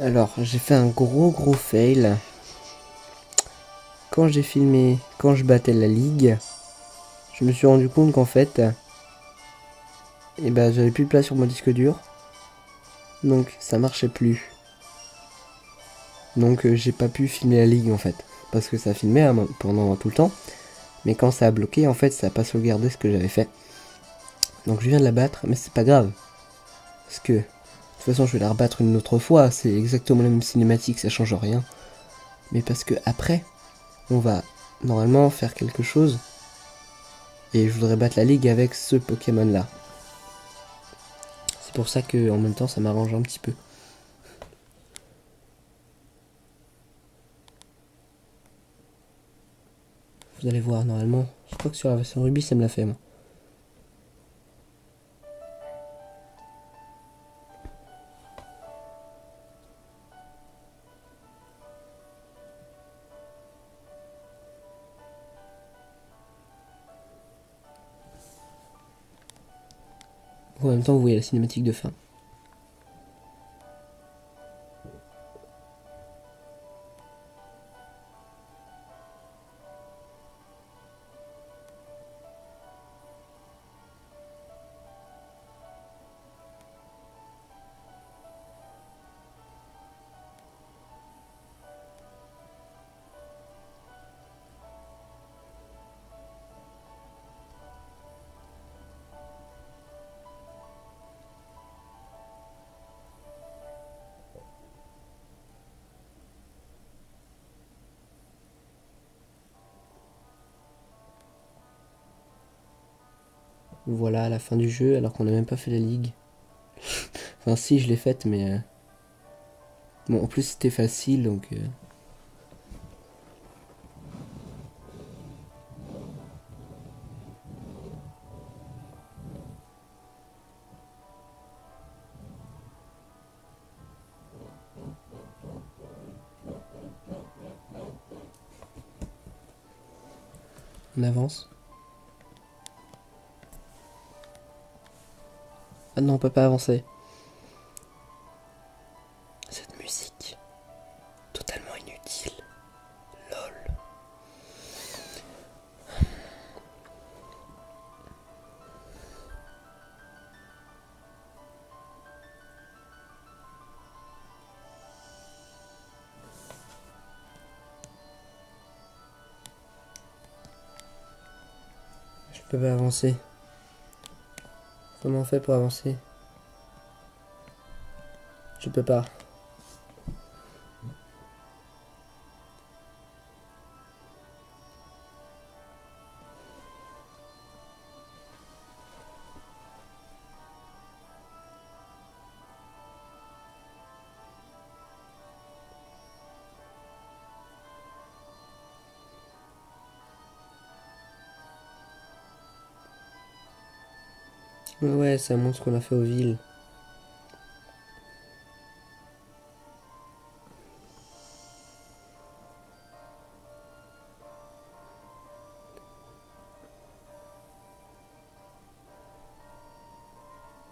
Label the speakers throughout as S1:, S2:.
S1: Alors, j'ai fait un gros fail. Quand j'ai filmé, quand je battais la ligue, je me suis rendu compte qu'en fait, j'avais plus de place sur mon disque dur. Donc, ça marchait plus. Donc, j'ai pas pu filmer la ligue en fait. Parce que ça filmait pendant tout le temps. Mais quand ça a bloqué, en fait, ça a pas sauvegardé ce que j'avais fait. Donc, je viens de la battre, mais c'est pas grave. Parce que, de toute façon, je vais la rebattre une autre fois. C'est exactement la même cinématique, ça change rien. Mais parce que après, on va normalement faire quelque chose. Et je voudrais battre la ligue avec ce Pokémon là. C'est pour ça que en même temps ça m'arrange un petit peu. Vous allez voir normalement. Je crois que sur la version Ruby ça me l'a fait moi. En même temps vous voyez la cinématique de fin. Voilà la fin du jeu alors qu'on n'a même pas fait la ligue. Enfin si je l'ai faite mais... Bon en plus c'était facile donc... On avance. Ah non on peut pas avancer. Cette musique. Totalement inutile. Lol. Je peux pas avancer. Comment on fait pour avancer? Je peux pas. Ouais ça montre ce qu'on a fait aux villes.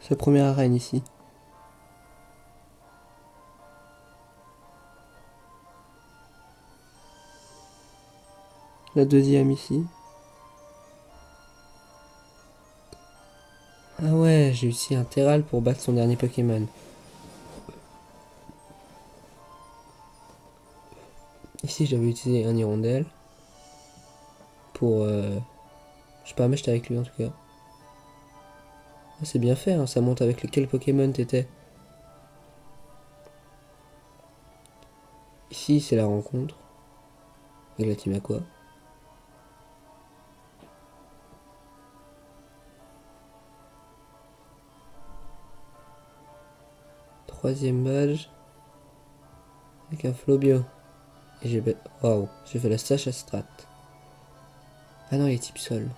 S1: C'est la première arène ici. La deuxième ici. Ah ouais, j'ai utilisé un Terral pour battre son dernier Pokémon. Ici, j'avais utilisé un Hirondelle. Pour... je sais pas, mais j'étais avec lui en tout cas. Ah, c'est bien fait, hein, ça monte avec lequel Pokémon t'étais. Ici, c'est la rencontre. Avec la team Aqua. Troisième badge. Avec un Flobio. Et j'ai... Waouh, j'ai fait la stache à Strat. Ah non, il est type sol.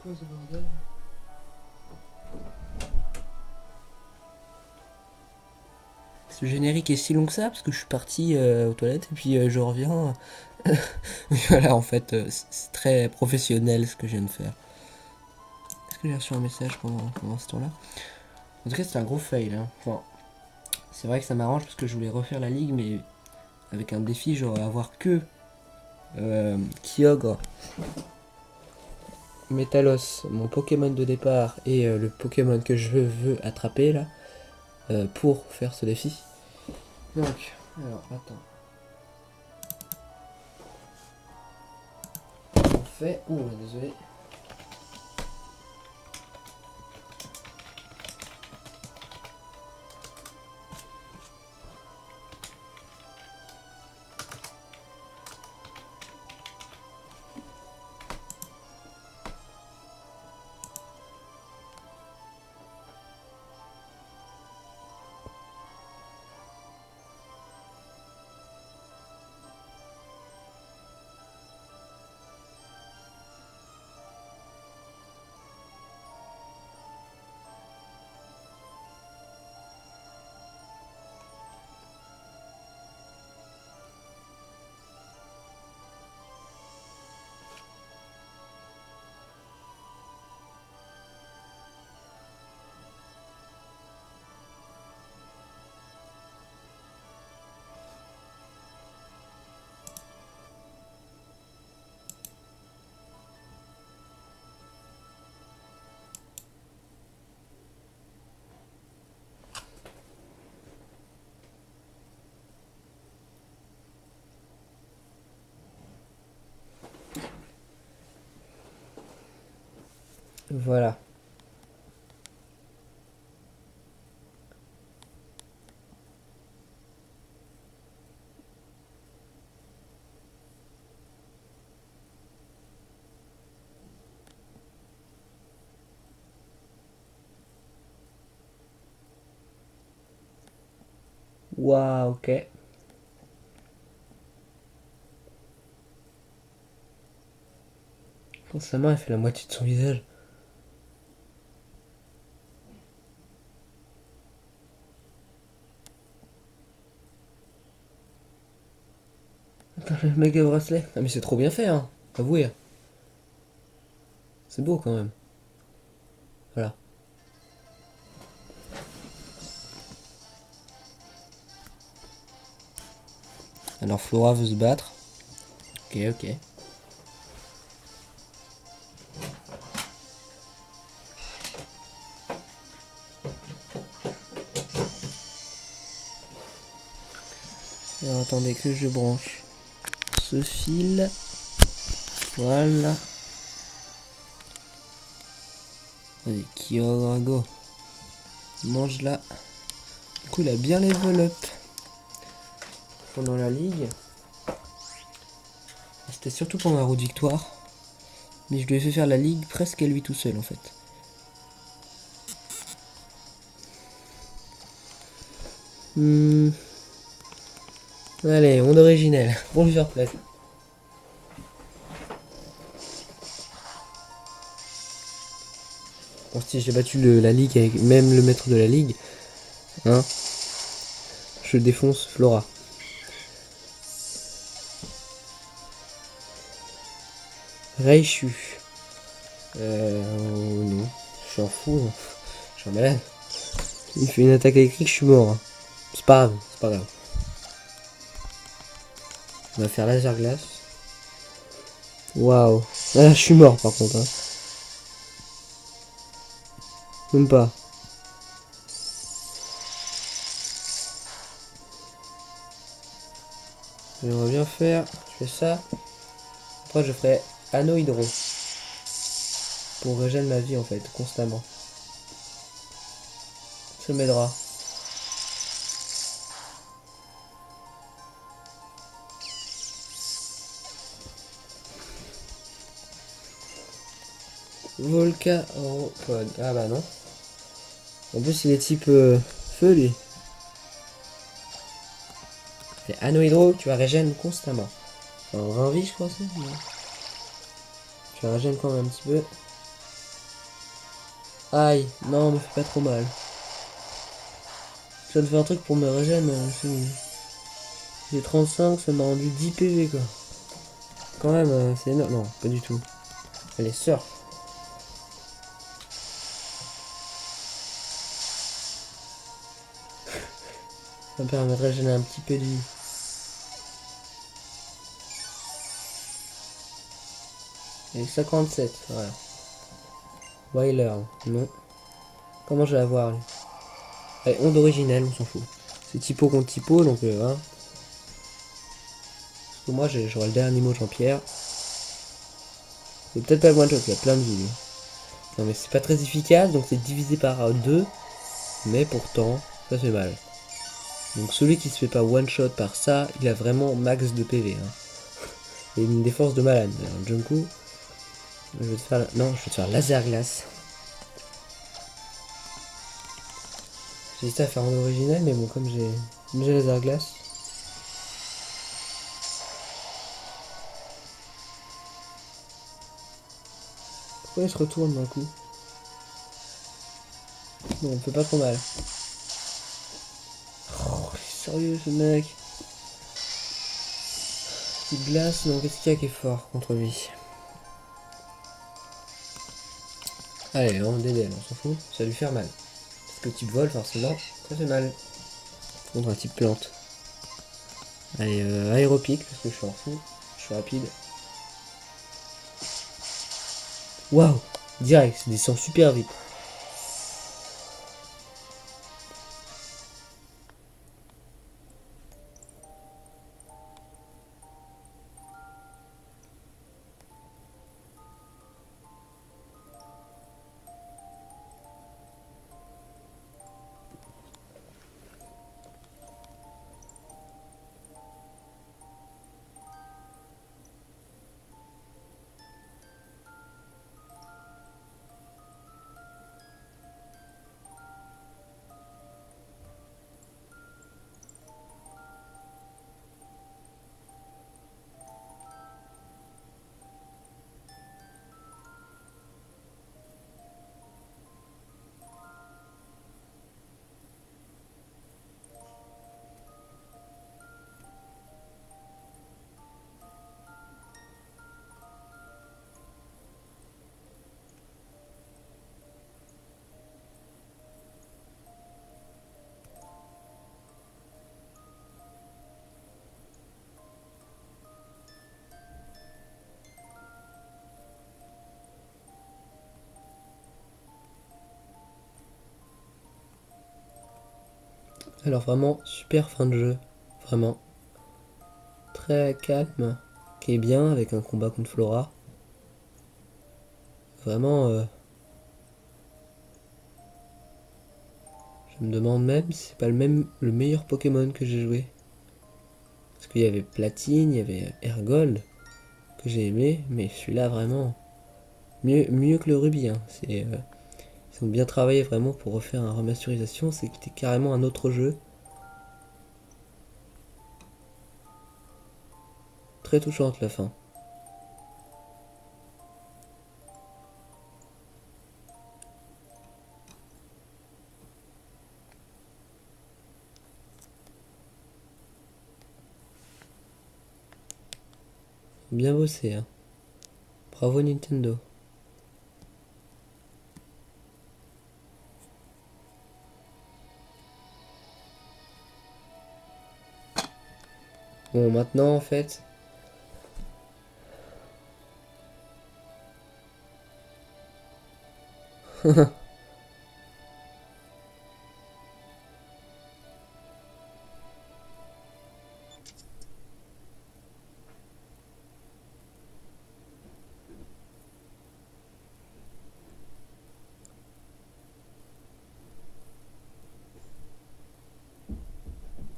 S1: quoi ce bordel? Ce générique est si long que ça parce que je suis parti aux toilettes et puis je reviens. Voilà, en fait, c'est très professionnel ce que je viens de faire. Est-ce que j'ai reçu un message pendant ce temps-là? En tout cas, c'est un gros fail. Hein. Enfin, c'est vrai que ça m'arrange parce que je voulais refaire la ligue, mais avec un défi, genre avoir que Kyogre, Metalos, mon Pokémon de départ, et le Pokémon que je veux attraper là, pour faire ce défi. Donc, alors, attends. On fait... Oh, désolé. Voilà. Waouh, ok. Oh, sa main, elle fait la moitié de son visage. Attends, le méga bracelet. Ah, mais c'est trop bien fait, hein. Avouez. C'est beau quand même. Voilà. Alors, Flora veut se battre. Ok, ok. Alors, attendez que je branche ce fil. Voilà. Allez, Kyogre, go. Mange là. Du coup, il a bien level up pendant la ligue. C'était surtout pour ma route victoire. Mais je lui ai fait faire la ligue presque à lui tout seul en fait. Allez, monde originel. Pour lui faire plaisir. Bon, si j'ai battu la ligue avec même le maître de la ligue, hein, je défonce Flora. Raichu. Oh non, je suis un fou. Hein. Je suis un malade. Il fait une attaque électrique, je suis mort. Hein. C'est pas grave, c'est pas grave. On va faire laser glace. Waouh. Ah, je suis mort par contre. Hein. Même pas. J'aimerais bien faire. Je fais ça. Après, je ferai anneau hydro. Pour régénérer ma vie en fait, constamment. Ça m'aidera. Volcaropod. Ah bah non. En plus, il est type feu lui. Et anneau hydro, tu vas régénérer constamment. Enfin, 20 vies, je crois, c'est. Tu vas régénérer quand même un petit peu. Aïe, non, me fais pas trop mal. Je viens de faire un truc pour me régène. J'ai 35, ça m'a rendu 10 PV quoi. Quand même, c'est énorme. Non, pas du tout. Allez, surf. Ça me permettrait de gêner un petit peu de vie. Et 57, voilà. Weiler, non. Comment je vais avoir lui? Allez, onde originelle, on s'en fout. C'est typo contre typo, donc hein. Parce que moi j'aurai le dernier mot Jean-Pierre. C'est peut-être pas le one shot, il y a plein de vies. Non mais c'est pas très efficace, donc c'est divisé par 2. Mais pourtant, ça fait mal. Donc celui qui se fait pas one shot par ça, il a vraiment max de PV. Hein. Et une défense de malade. Alors Junko, je vais te faire... Non, je vais te faire laser glace. J'ai hésité à faire un original, mais bon, comme j'ai laser glace. Pourquoi il se retourne d'un coup? Non, on fait pas trop mal. Oh, sérieux ce mec. Petite glace, non, qu'est-ce qu'il y a qui est fort contre lui? Allez, on DDL, on s'en fout, ça va lui faire mal. Parce que type vol, forcément, ça fait mal. Contre un type plante. Allez, aéropique, parce que je suis en fou, je suis rapide. Waouh! Direct, ça descend super vite. Alors vraiment, super fin de jeu. Vraiment. Très calme. Qui est bien avec un combat contre Flora. Vraiment, je me demande même si c'est pas le meilleur Pokémon que j'ai joué. Parce qu'il y avait Platine, il y avait Ergold, que j'ai aimé, mais celui-là vraiment mieux que le Ruby. Hein. Ils ont bien travaillé vraiment pour refaire une remasterisation, c'était carrément un autre jeu. Très touchante la fin. Bien bossé, hein. Bravo Nintendo. Bon, maintenant en fait.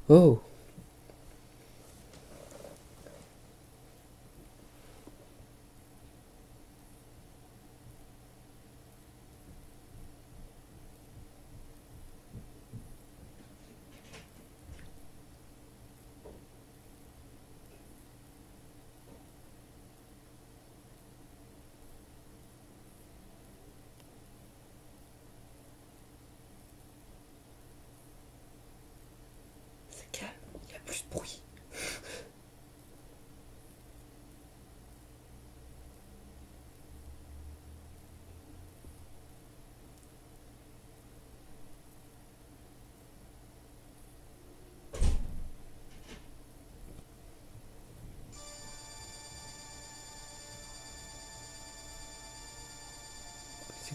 S1: Oh!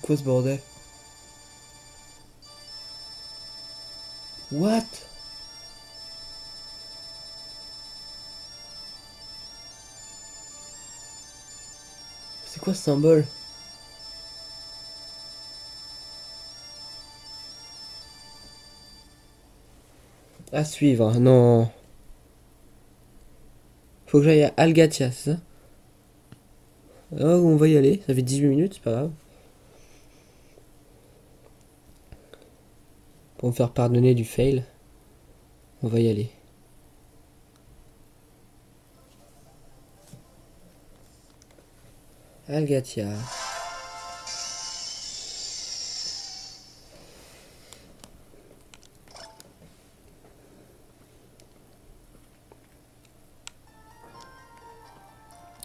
S1: quoi ce bordel? What? C'est quoi ce symbole? À suivre, non. Faut que j'aille à Algatia, c'est ça? Oh, on va y aller, ça fait 18 minutes, c'est pas grave. Pour me faire pardonner du fail, on va y aller. Algatia.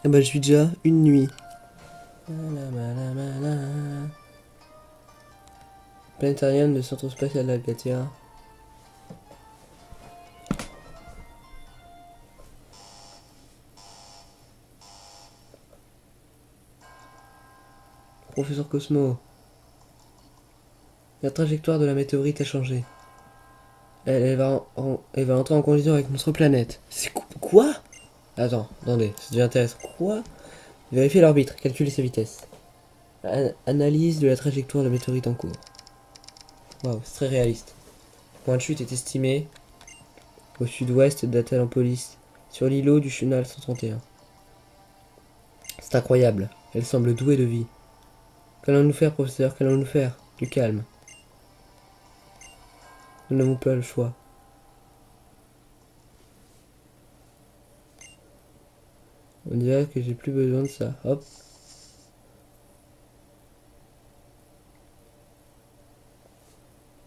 S1: Ah bah je suis déjà une nuit. Planétarium de centre spatial d'Algatia. Professeur Cosmo. La trajectoire de la météorite a changé. Elle va entrer en collision avec notre planète. C'est quoi? Attends, attendez, ça devient intéressant. Quoi? Vérifier l'orbite, calculer sa vitesse. Analyse de la trajectoire de la météorite en cours. Waouh, c'est très réaliste. Le point de chute est estimé au sud-ouest d'Atalampolis, sur l'îlot du Chenal 131. C'est incroyable, elle semble douée de vie. Qu'allons-nous faire, professeur? Qu'allons-nous faire? Du calme. Nous n'avons pas le choix. On dirait que j'ai plus besoin de ça. Hop.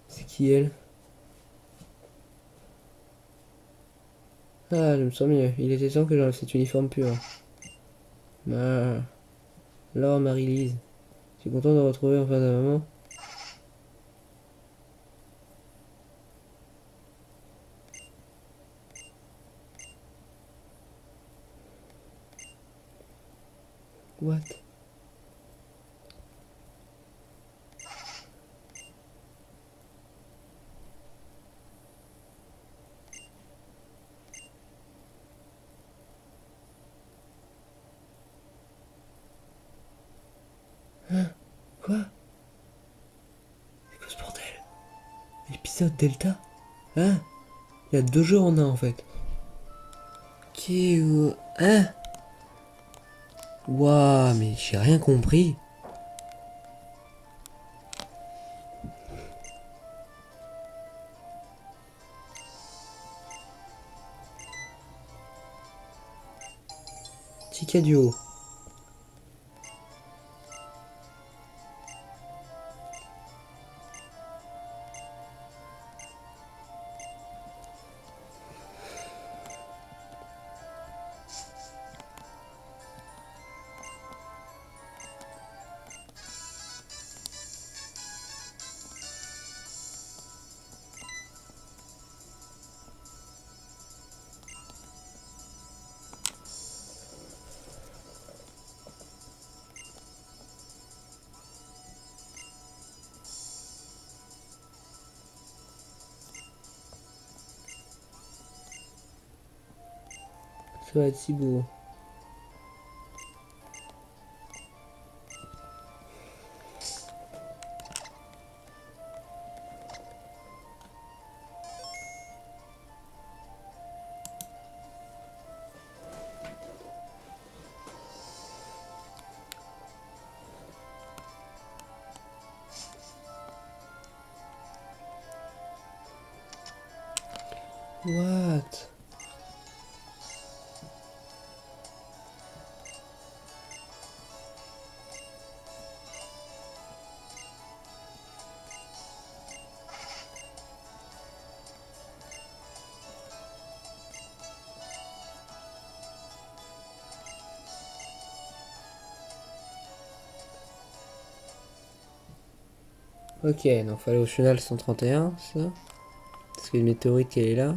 S1: C'est qui elle? Ah, je me sens mieux. Il était temps que j'enlève cet uniforme pur. Ah. Alors, Marie-Lise. Je suis content de retrouver enfin ta maman. What? Hein? Quoi? C'est quoi ce bordel? Épisode Delta? Hein? Il y a 2 jours en un en fait. Hein? Waouh, mais j'ai rien compris. Ticket du haut. Ça va être si beau. What? Ok, donc faut aller au Chenal 131, ça. Parce que une météorite qui est là.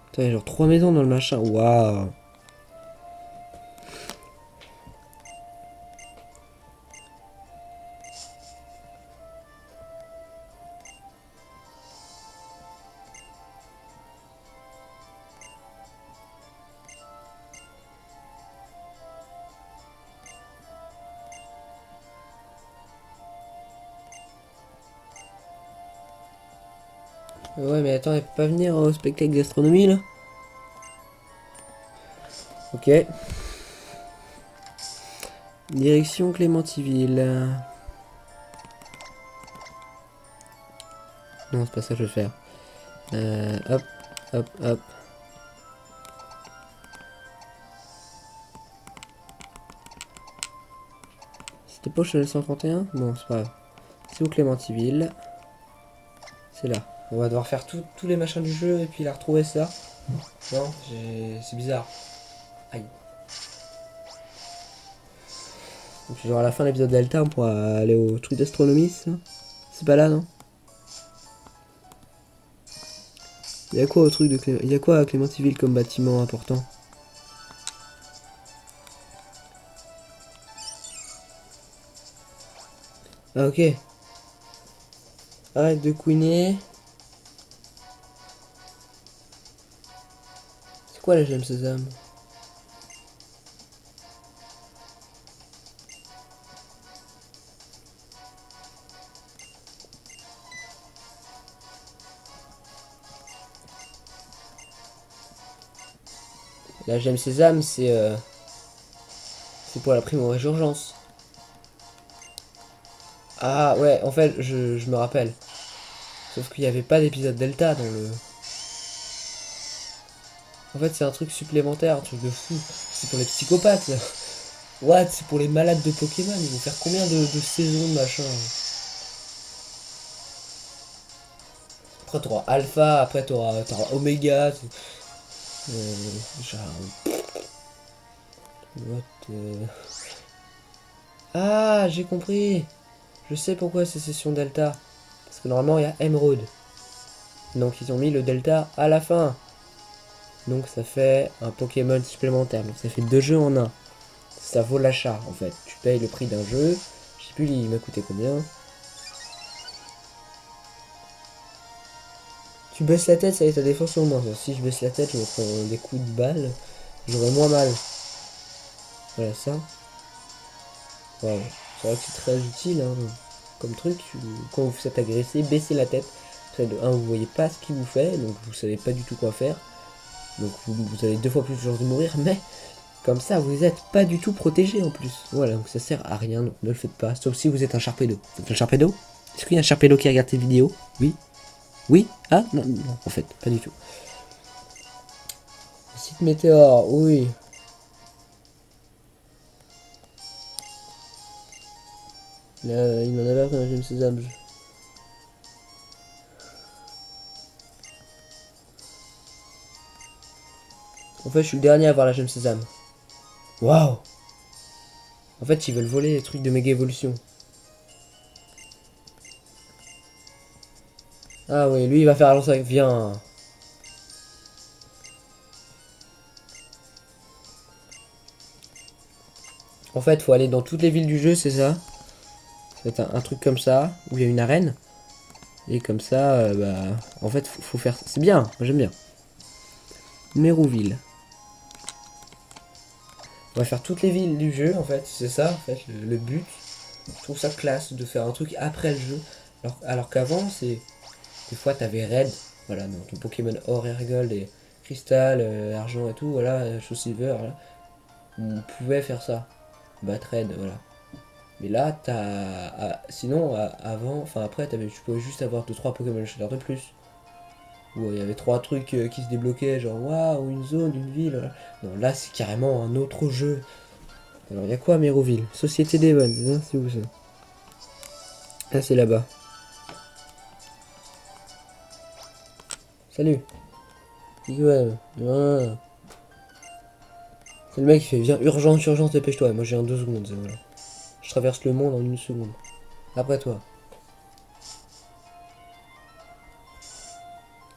S1: Attends, il y a genre 3 maisons dans le machin. Waouh. Ouais, mais attends, elle peut pas venir au spectacle gastronomie là? Ok. Direction Clémentiville. Non, c'est pas ça que je veux faire. Hop, hop, hop. C'était pas chez le 131? Bon, c'est pas grave. C'est où Clémentiville? C'est là. On va devoir faire tous les machins du jeu et puis la retrouver ça. Non, c'est bizarre. Aïe. Donc, genre à la fin de l'épisode Delta, on pourra aller au truc d'astronomie, ça? C'est pas là, non? Il y a quoi au truc de Il y a quoi à Clémentiville comme bâtiment important? Ah, ok. Arrête de couiner. C'est quoi la gemme sésame? La gemme sésame, c'est pour la prime en résurgence. Ah ouais, en fait, je me rappelle. Sauf qu'il n'y avait pas d'épisode Delta dans le... En fait, c'est un truc supplémentaire, un truc de fou. C'est pour les psychopathes. What? C'est pour les malades de Pokémon. Ils vont faire combien de saisons de machin? Après, t'auras Alpha, après, t'auras Oméga. Genre... What? Ah, j'ai compris. Je sais pourquoi c'est session Delta. Parce que normalement, il y a Emerald. Donc, ils ont mis le Delta à la fin. Donc, ça fait un Pokémon supplémentaire. Donc, ça fait 2 jeux en un. Ça vaut l'achat, en fait. Tu payes le prix d'un jeu. Je sais plus, il m'a coûté combien. Tu baisses la tête, ça y est, ta défense au moins. Si je baisse la tête, je me prends des coups de balle. J'aurai moins mal. Voilà, ça. Wow. C'est vrai que c'est très utile, hein, comme truc. Quand vous êtes agressé, baissez la tête. Après, de 1, vous voyez pas ce qu'il vous fait, donc vous savez pas du tout quoi faire. Donc vous avez 2 fois plus de chances de mourir, mais comme ça, vous n'êtes pas du tout protégé en plus. Voilà, donc ça sert à rien, donc ne le faites pas. Sauf si vous êtes un Sharpedo. Vous êtes un Sharpedo? Est-ce qu'il y a un Sharpedo qui regarde tes vidéos? Oui? Oui? Ah? Non, non, en fait, pas du tout. Site météore, oui. Il m'en avait après un James Sésame. En fait, je suis le dernier à avoir la Gemme Sésame. Waouh! En fait, ils veulent voler les trucs de méga évolution. Ah oui, lui il va faire avancer avec. Viens. En fait, faut aller dans toutes les villes du jeu, c'est ça? C'est un truc comme ça, où il y a une arène. Et comme ça, bah. En fait, faut faire. C'est bien, moi j'aime bien. Mérouville. On va faire toutes les villes du jeu, en fait, c'est ça, en fait, le but. Je trouve ça classe de faire un truc après le jeu. Alors qu'avant, c'est. Des fois, t'avais Red, voilà, donc ton Pokémon Or, Air Gold et Cristal, Argent et tout, voilà, Chose Silver, voilà. On pouvait faire ça. Battre Red, voilà. Mais là, sinon, avant, enfin après, tu pouvais juste avoir 2-3 Pokémon Shaders de plus. Où il y avait 3 trucs qui se débloquaient, genre waouh, une zone, une ville. Voilà. Non, là, c'est carrément un autre jeu. Alors, il y a quoi à Méroville? Société des Bonnes, c'est où ça? Ah, c'est là-bas. Salut. Ouais, ah. C'est le mec qui fait viens, urgence, urgence, dépêche-toi. Moi j'ai un 2 secondes, voilà. Je traverse le monde en 1 seconde. Après toi.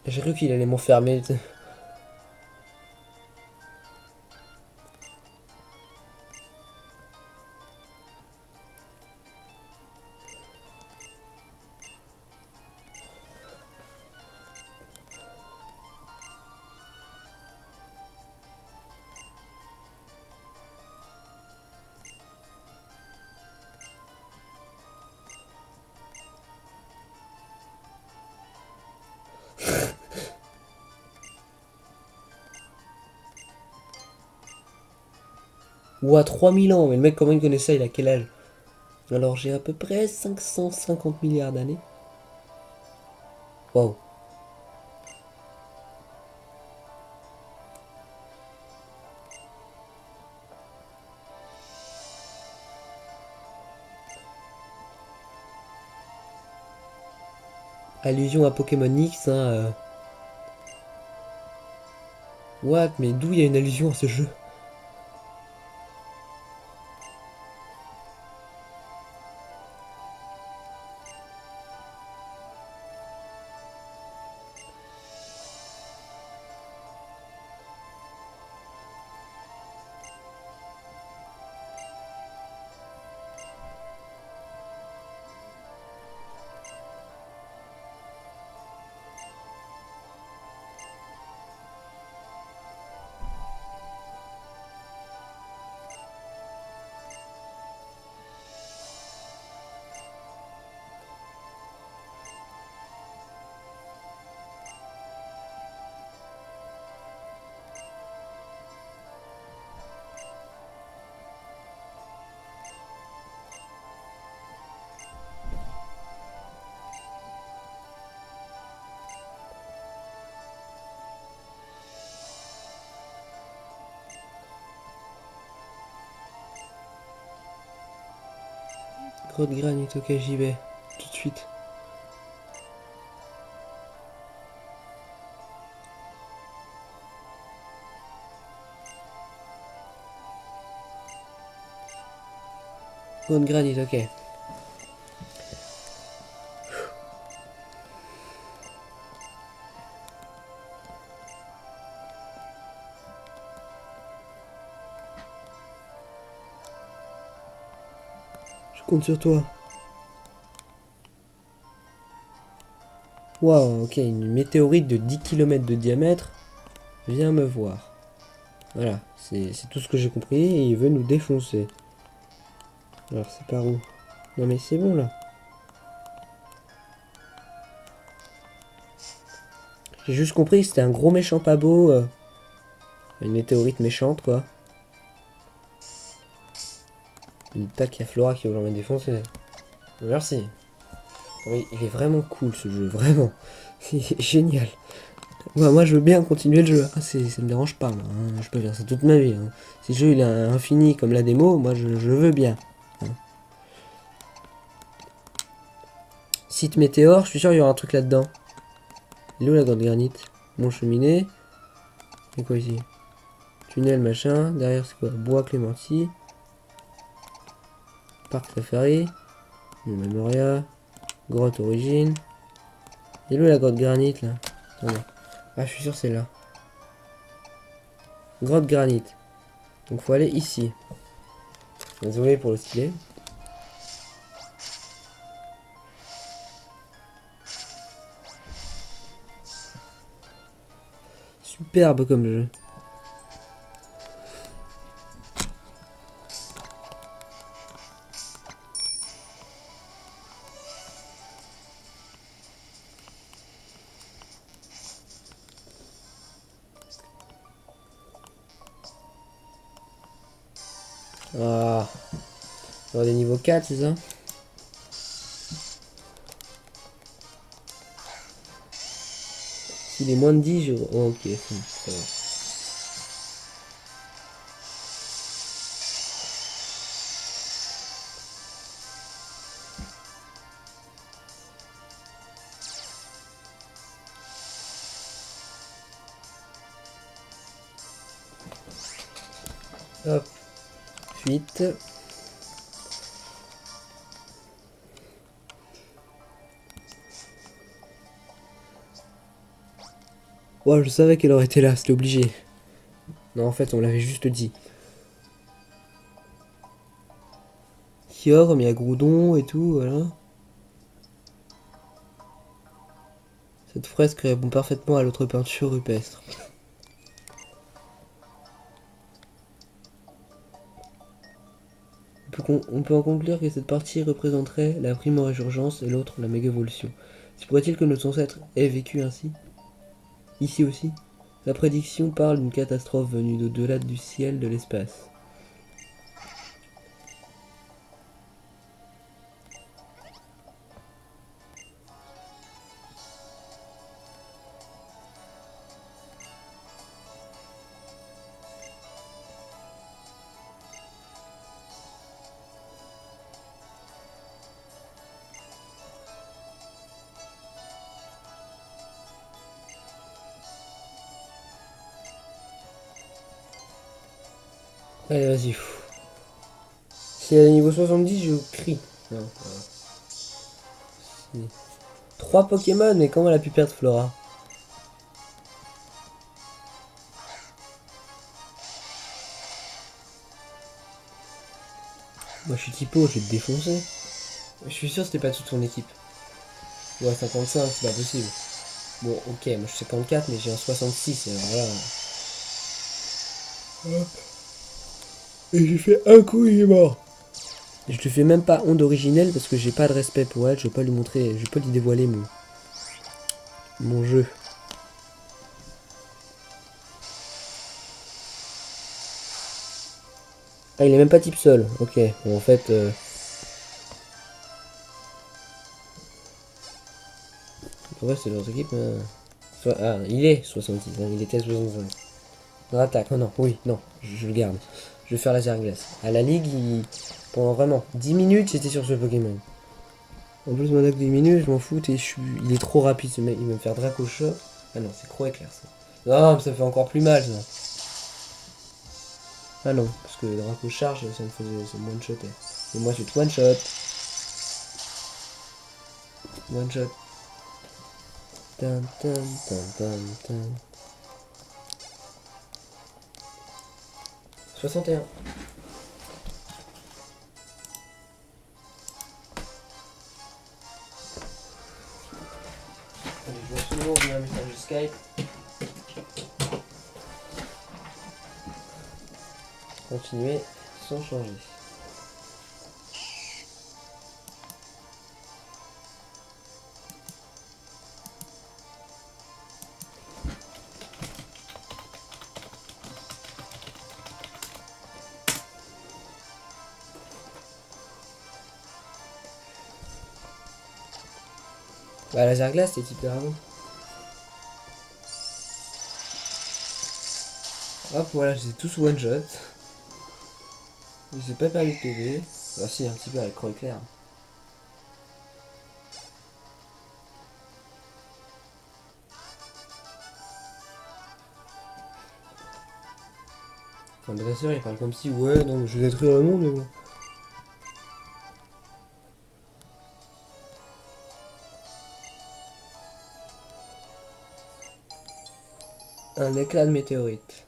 S1: J'ai cru qu'il allait m'enfermer. Ouah, 3000 ans, mais le mec, comment il connaît ça? Il a quel âge? Alors, j'ai à peu près 550 milliards d'années. Waouh. Allusion à Pokémon X, hein. What? Mais d'où il y a une allusion à ce jeu? Grotte granit, ok, j'y vais. Tout de suite. Grotte granit, ok. Je compte sur toi. Waouh, ok, une météorite de 10 km de diamètre vient me voir. Voilà, c'est tout ce que j'ai compris et il veut nous défoncer. Alors c'est par où? Non mais c'est bon là. J'ai juste compris que c'était un gros méchant pas beau. Une météorite méchante quoi. Une tac, il y a Flora qui veut me défoncer. Merci. Oui, il est vraiment cool ce jeu, vraiment. C'est génial. Ouais, moi je veux bien continuer le jeu. Ah, ça me dérange pas, moi, hein. Je peux faire ça toute ma vie. Hein. Si le jeu il est infini comme la démo, moi je veux bien. Hein. Site météore, je suis sûr il y aura un truc là-dedans. Il est où la grande granite? Mon cheminée. C'est quoi ici? Tunnel machin. Derrière c'est quoi? Bois Clémenti. Parc Safari. Mon Memoria. Grotte origine. Il est où la grotte granite là? Attendez. Ah je suis sûr c'est là. Grotte granite. Donc faut aller ici. Désolé pour le stylet. Superbe comme jeu. Ah. On va des niveaux 4, c'est ça? S'il est moins de 10, je... Oh, ok, ça va. Hop. Fuite. Ouais, je savais qu'elle aurait été là, c'était obligé. Non, en fait, on l'avait juste dit. Kior, mais il y a Groudon et tout, voilà. Cette fresque répond parfaitement à l'autre peinture rupestre. On peut en conclure que cette partie représenterait la primo-résurgence et l'autre la méga-évolution. Se pourrait-il que nos ancêtres aient vécu ainsi? Ici aussi? La prédiction parle d'une catastrophe venue d'au-delà du ciel de l'espace. Allez, vas-y. Si elle est niveau 70, je crie. Non, voilà. Si. 3 Pokémon, mais comment elle a pu perdre Flora? Moi je suis typo, je vais te défoncer. Je suis sûr que c'était pas toute son équipe. Ouais, 55, c'est pas possible. Bon, ok, moi je suis 54, mais j'ai un 66, alors là... Hop. Et j'ai fait un coup, il est mort. Je te fais même pas onde originelle parce que j'ai pas de respect pour elle, je vais pas lui montrer, je vais pas lui dévoiler mon jeu. Ah, il est même pas type sol, ok. Bon, en fait... Ouais, c'est leur équipe. Ah, il est 66, hein, il était 65. Dans l'attaque, non, oui, non, je le garde. Je vais faire laser glace. À la ligue, pendant vraiment 10 minutes, j'étais sur ce Pokémon. En plus, mon deck 10 minutes, je m'en fous, il est trop rapide ce mec, il va me faire Draco Shot. Ah non, c'est Croc Éclair ça. Non, mais ça fait encore plus mal ça. Ah non, parce que Draco Charge, ça me faisait, ça me one-shotait. Et moi, je suis one-shot. One-shot. Tan, tan, tan, tan, tan. 61. Allez, je dois absolument ouvrir un message de Skype. Continuer sans changer. Bah, laser glace, c'est type dragon. Hop, voilà, j'ai tous one shot. J'ai pas perdu de PV. Bah, si, un petit peu avec Croc Éclair. Enfin, le dresseur il parle comme si, ouais, non, je vais détruire le monde, mais bon. Un éclat de météorite.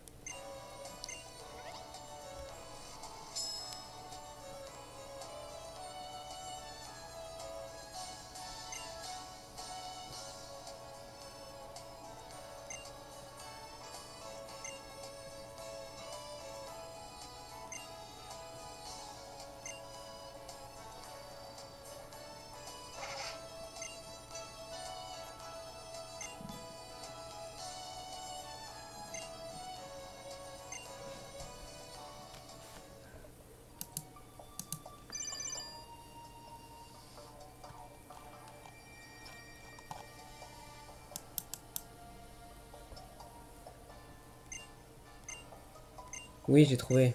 S1: Oui, j'ai trouvé.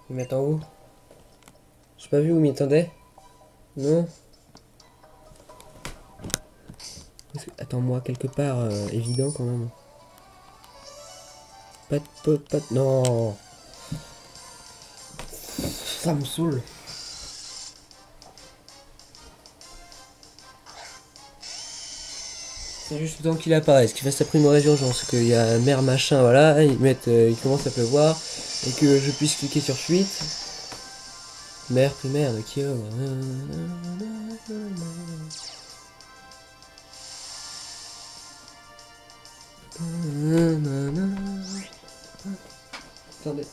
S1: Il m'attend où? J'ai pas vu où il m'attendait. Non. Attends-moi, quelque part, évident quand même. Pas de... Non. Ça me saoule. C'est juste le temps qu'il apparaisse, qu'il fasse sa prime d'urgence, qu'il y a mer machin, voilà, il commence à pleuvoir, et que je puisse cliquer sur fuite. Mer primaire de Kyo. Attendez.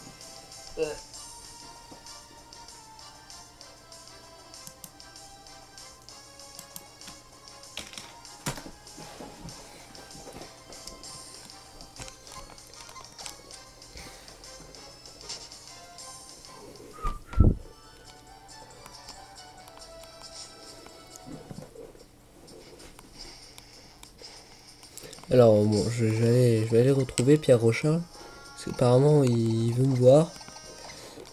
S1: Alors bon, je vais aller retrouver Pierre Rochard. Parce qu'apparemment il veut me voir.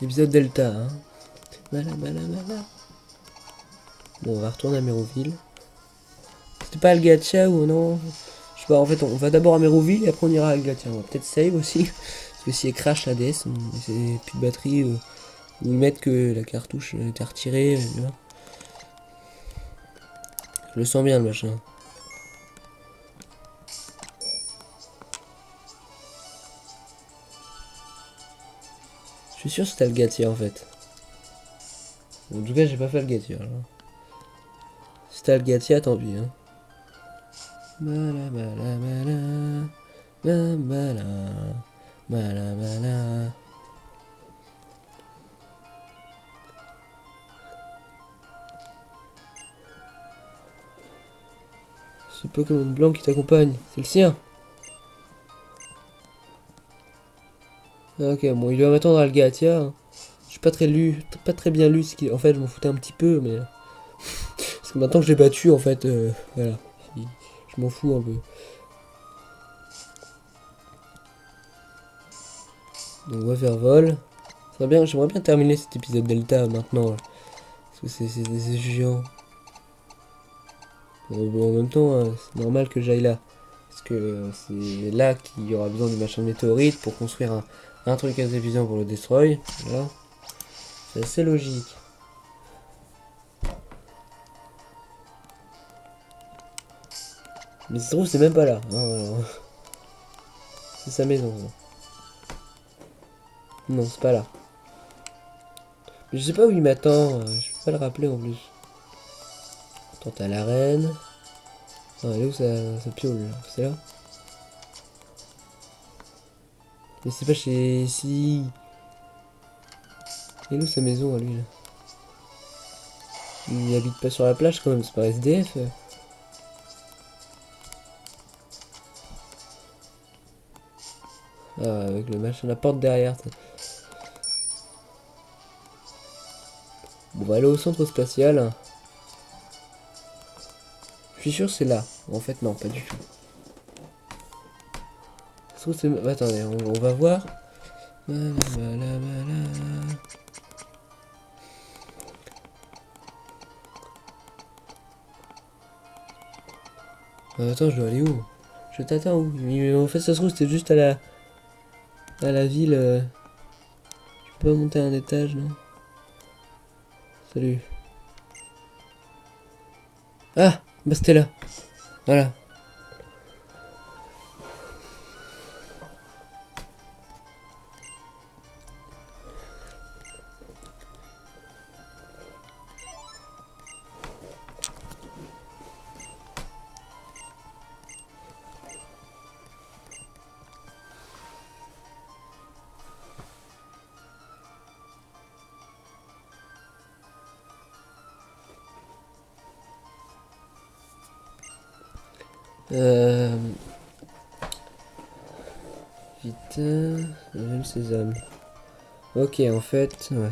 S1: Épisode Delta, hein. Bon, on va retourner à Méroville. C'était pas le gacha ou non? Je sais pas, en fait on va d'abord à Méroville et après on ira à Gacha. On va peut-être save aussi. Parce que si elle crache la DS, c'est plus de batterie, ou ils mettent que la cartouche a été retirée, tu vois. Je le sens bien le machin. Je suis sûr que c'était le Gatia en fait. En tout cas, j'ai pas fait le Gatia. Si t'as le Gatia, tant pis. Hein. Mala, mala, mala, mala, mala, mala, mala. Ce Pokémon blanc qui t'accompagne, c'est le sien. Ah, ok, bon, il doit m'attendre à le Gatia. Hein. Je suis pas très bien lu. En fait, je m'en foutais un petit peu, mais parce que maintenant que je l'ai battu, en fait, voilà, je m'en fous un peu. Donc on va faire vol. J'aimerais bien terminer cet épisode Delta maintenant. Là, parce que c'est chiant. Bon, en même temps, c'est normal que j'aille là. Parce que c'est là qu'il y aura besoin du machin de météorite pour construire un truc assez épuisant pour le destroy. Voilà. C'est assez logique. Mais ça se trouve, c'est même pas là. Hein, voilà. C'est sa maison. Ça. Non, c'est pas là. Mais je sais pas où il m'attend. Je peux pas le rappeler en plus. Attends, t'as l'arène. Non, elle est où ça piole là? C'est là? Mais c'est pas chez... Si... Elle est où sa maison à lui là? Il habite pas sur la plage quand même, c'est pas SDF. Ah, avec le machin, la porte derrière. Ça. Bon, on va aller au centre spatial. Je suis sûr que c'est là. En fait, non, pas du tout. Ça se trouve, c'est... Attendez, on va voir. Attends, je dois aller où? Je t'attends où? Mais en fait, ça se trouve, c'était juste à la ville. Je peux pas monter un étage, non? Salut. Ah! Bah, c'était là. Voilà. Euh... Putain... Même sésame. Ok, en fait... Ouais.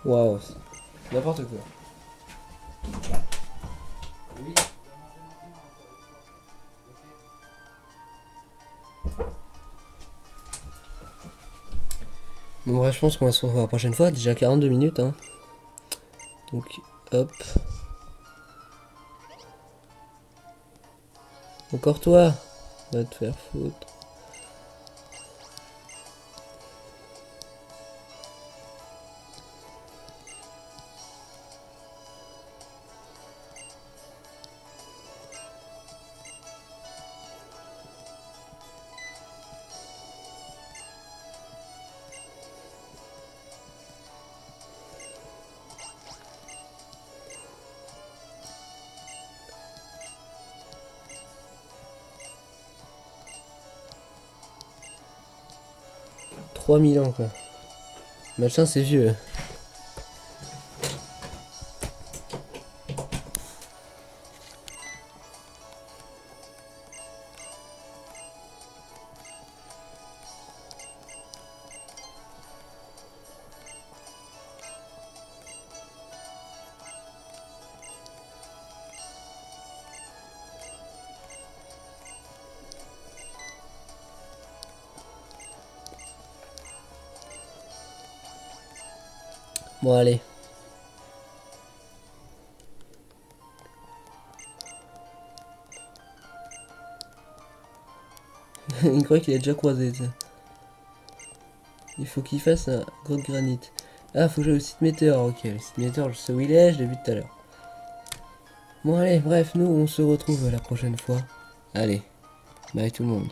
S1: Waouh. N'importe quoi. Bon, bref, je pense qu'on va se revoir la prochaine fois. Déjà 42 minutes, hein. Donc, hop. Encore toi. Va te faire foutre. « 3000 ans, quoi. Machin, c'est vieux. Bon, allez. Il croit qu'il a déjà croisé, ça. Il faut qu'il fasse un grotte granit. Ah, faut que j'aille au site météore. Ok, le site météore, je sais où il est, je l'ai vu tout à l'heure. Bon, allez, bref, nous, on se retrouve la prochaine fois. Allez, bye tout le monde.